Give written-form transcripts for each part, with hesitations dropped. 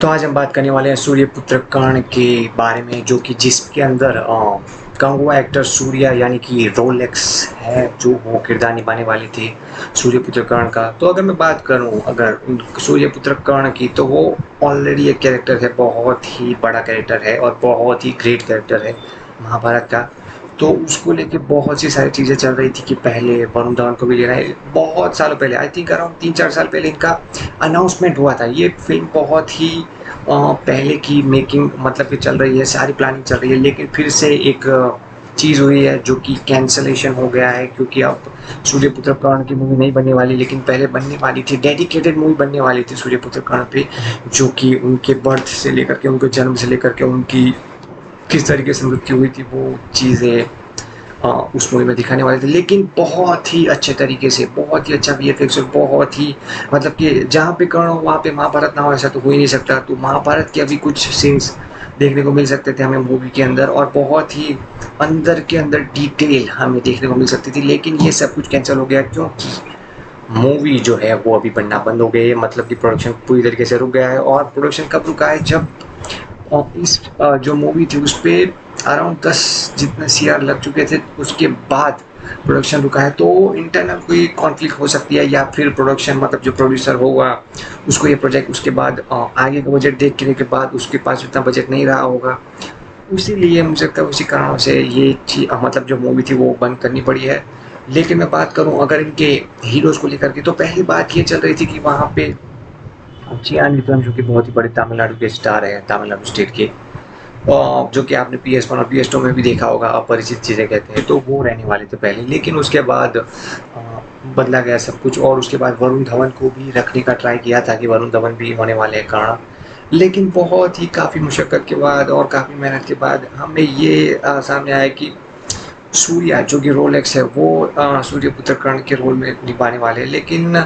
तो आज हम बात करने वाले हैं सूर्यपुत्र कर्ण के बारे में, जो कि जिसके अंदर कंगुआ एक्टर सूर्या यानी कि रोलेक्स है, जो वो किरदार निभाने वाले थे सूर्यपुत्र कर्ण का। तो अगर मैं बात करूं अगर सूर्यपुत्र कर्ण की, तो वो ऑलरेडी एक कैरेक्टर है, बहुत ही बड़ा कैरेक्टर है और बहुत ही ग्रेट कैरेक्टर है महाभारत का। तो उसको लेके बहुत सी सारी चीज़ें चल रही थी कि पहले वरुण धवन को भी लेना है। बहुत सालों पहले, आई थिंक अराउंड 3-4 साल पहले इनका अनाउंसमेंट हुआ था। ये फिल्म बहुत ही पहले की मेकिंग मतलब कि चल रही है, सारी प्लानिंग चल रही है, लेकिन फिर से एक चीज़ हुई है जो कि कैंसलेशन हो गया है, क्योंकि अब सूर्यपुत्र कर्ण की मूवी नहीं बनने वाली, लेकिन पहले बनने वाली थी, डेडिकेटेड मूवी बनने वाली थी सूर्यपुत्र कर्ण पे, जो कि उनके बर्थ से लेकर के, उनके जन्म से लेकर के, उनकी किस तरीके से मृत्यु हुई थी, वो चीज़ें उस मूवी में दिखाने वाले थे। लेकिन बहुत ही अच्छे तरीके से, बहुत ही अच्छा वीएफएक्स और बहुत ही मतलब कि जहाँ पे कर्ण हो वहाँ पे महाभारत ना हो, ऐसा तो हो ही नहीं सकता। तो महाभारत के अभी कुछ सीन्स देखने को मिल सकते थे हमें मूवी के अंदर, और बहुत ही अंदर के अंदर डिटेल हमें देखने को मिल सकती थी। लेकिन ये सब कुछ कैंसिल हो गया, क्योंकि मूवी जो है वो अभी बनना बंद हो गई है, मतलब कि प्रोडक्शन पूरी तरीके से रुक गया है। और प्रोडक्शन कब रुका है? जब इस जो मूवी थी उस पे अराउंड 10 जितने सीआर लग चुके थे, उसके बाद प्रोडक्शन रुका है। तो इंटरनल कोई कॉन्फ्लिक्ट हो सकती है, या फिर प्रोडक्शन मतलब जो प्रोड्यूसर होगा उसको ये प्रोजेक्ट उसके बाद आगे का बजट देखने के बाद उसके पास उतना बजट नहीं रहा होगा, इसीलिए मुझे लगता है उसी कारणों से ये मतलब जो मूवी थी वो बंद करनी पड़ी है। लेकिन मैं बात करूं अगर इनके हीरोज़ को लेकर के, तो पहली बात ये चल रही थी कि वहाँ पे चियान विक्रम, जो कि बहुत ही बड़े तमिलनाडु के स्टार हैं, तमिलनाडु स्टेट के, जो कि आपने PS1 और PS2 में भी देखा होगा, अपरिचित चीज़ें कहते हैं, तो वो रहने वाले थे पहले। लेकिन उसके बाद बदला गया सब कुछ, और उसके बाद वरुण धवन को भी रखने का ट्राई किया था कि वरुण धवन भी होने वाले हैं कर्ण। लेकिन बहुत ही काफ़ी मुशक्क़त के बाद और काफ़ी मेहनत के बाद हमें ये सामने आया कि सूर्या जो कि रोलेक्स है, वो सूर्यपुत्र कर्ण के रोल में निभाने वाले हैं। लेकिन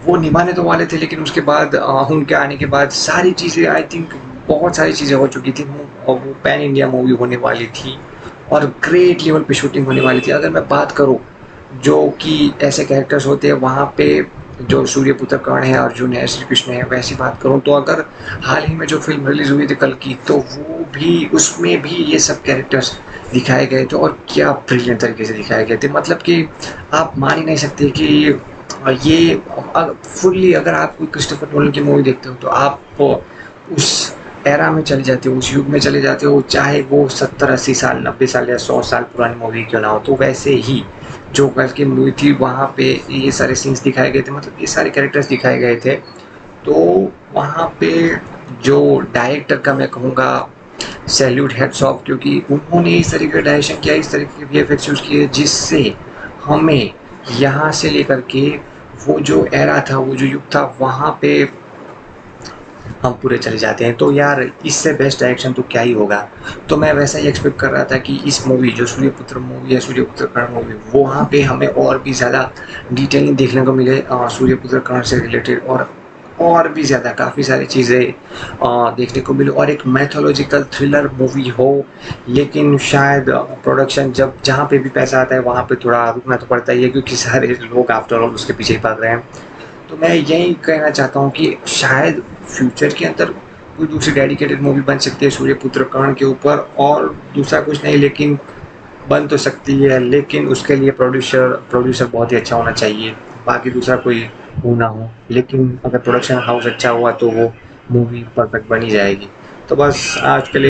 वो निभाने तो वाले थे, लेकिन उसके बाद उनके आने के बाद सारी चीज़ें, आई थिंक बहुत सारी चीज़ें हो चुकी थी, और वो पैन इंडिया मूवी होने वाली थी और ग्रेट लेवल पे शूटिंग होने वाली थी। अगर मैं बात करूँ जो कि ऐसे कैरेक्टर्स होते हैं वहाँ पे, जो सूर्यपुत्र कर्ण है, अर्जुन है, श्री कृष्ण है, वैसी बात करूँ तो अगर हाल ही में जो फिल्म रिलीज हुई थी कल की, तो वो भी, उसमें भी ये सब कैरेक्टर्स दिखाए गए थे, और क्या ब्रिलियंट तरीके से दिखाए गए थे। मतलब कि आप मान ही नहीं सकते कि ये फुल्ली, अगर आप कोई क्रिस्टोफर नोलन की मूवी देखते हो तो आप उस एरा में चले जाते हो, उस युग में चले जाते हो, चाहे वो 70-80 साल, 90 साल या 100 साल पुरानी मूवी क्यों ना हो। तो वैसे ही जो कल की मूवी थी वहाँ पे ये सारे सीन्स दिखाए गए थे, मतलब ये सारे कैरेक्टर्स दिखाए गए थे। तो वहाँ पे जो डायरेक्टर का मैं कहूँगा सैल्यूट, हेड्स ऑफ, क्योंकि उन्होंने इस तरीके का डायरेक्शन किया, इस तरीके के वीएफएक्स यूज़ किए, जिससे हमें यहाँ से लेकर के वो जो एरा था, वो जो युग था, वहाँ पे हम पूरे चले जाते हैं। तो यार इससे बेस्ट डायरेक्शन तो क्या ही होगा। तो मैं वैसा ही एक्सपेक्ट कर रहा था कि इस मूवी जो सूर्यपुत्र मूवी है, सूर्यपुत्र कर्ण मूवी, वहाँ पे हमें और भी ज़्यादा डिटेलिंग देखने को मिले सूर्यपुत्र कर्ण से रिलेटेड, और भी ज़्यादा काफ़ी सारी चीज़ें देखने को मिले, और एक मैथोलॉजिकल थ्रिलर मूवी हो। लेकिन शायद प्रोडक्शन, जब जहाँ पे भी पैसा आता है वहाँ पे थोड़ा रुकना तो पड़ता ही है, क्योंकि सारे लोग आफ्टर ऑल उसके पीछे ही भाग रहे हैं। तो मैं यही कहना चाहता हूँ कि शायद फ्यूचर के अंदर कोई दूसरी डेडिकेटेड मूवी बन सकती है सूर्यपुत्र कर्ण के ऊपर, और दूसरा कुछ नहीं, लेकिन बन तो सकती है, लेकिन उसके लिए प्रोड्यूसर बहुत ही अच्छा होना चाहिए। बाकी दूसरा कोई हो ना हो, लेकिन अगर प्रोडक्शन हाउस अच्छा हुआ तो वो मूवी परफेक्ट बन ही जाएगी। तो बस आज के लिए